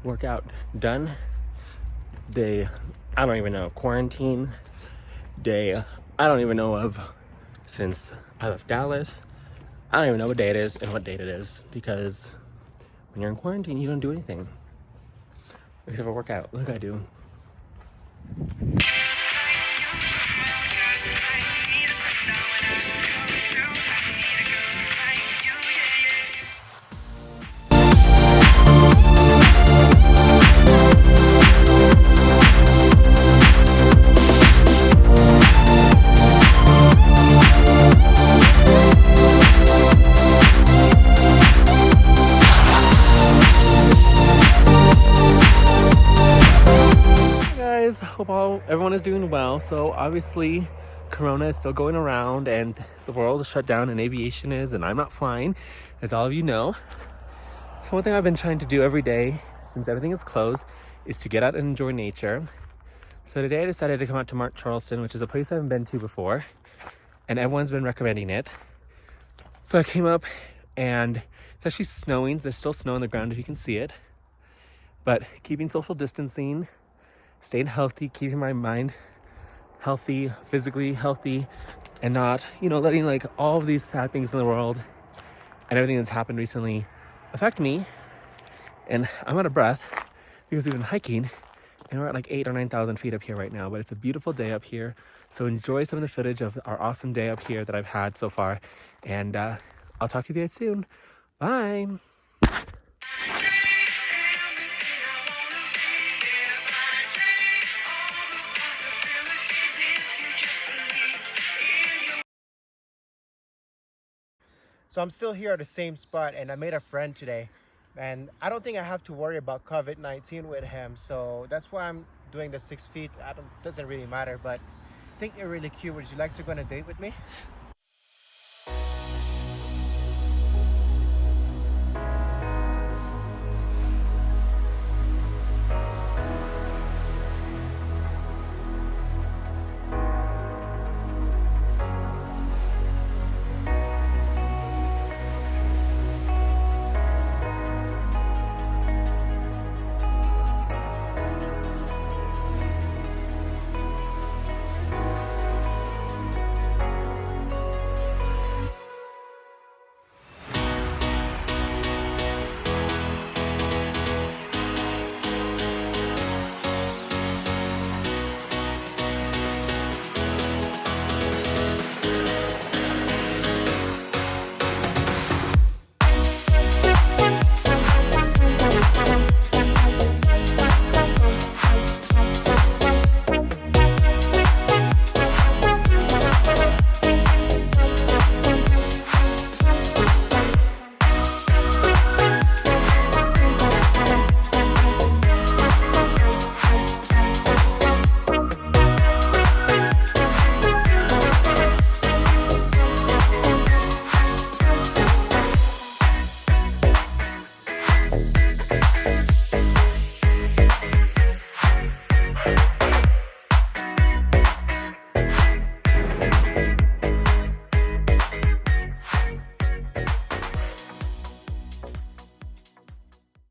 workout done. Day, I don't even know, quarantine day, I don't even know of since I left Dallas. I don't even know what day it is and what date it is, because when you're in quarantine, you don't do anything except for work out. Look, I do. Hope everyone is doing well. So obviously Corona is still going around and the world is shut down, and aviation is, and I'm not flying, as all of you know. So one thing I've been trying to do every day since everything is closed is to get out and enjoy nature. So today I decided to come out to Charleston, which is a place I haven't been to before, and everyone's been recommending it. So I came up, and it's actually snowing. There's still snow on the ground if you can see it, but keeping social distancing, staying healthy, keeping my mind healthy, physically healthy, and not, letting like all of these sad things in the world and everything that's happened recently affect me. And I'm out of breath because we've been hiking, and we're at like 8,000 or 9,000 feet up here right now, but it's a beautiful day up here. So enjoy some of the footage of our awesome day up here that I've had so far. And I'll talk to you guys soon. Bye. So I'm still here at the same spot, and I made a friend today, and I don't think I have to worry about COVID-19 with him, so that's why I'm doing the 6 feet. Doesn't really matter, but I think you're really cute. Would you like to go on a date with me?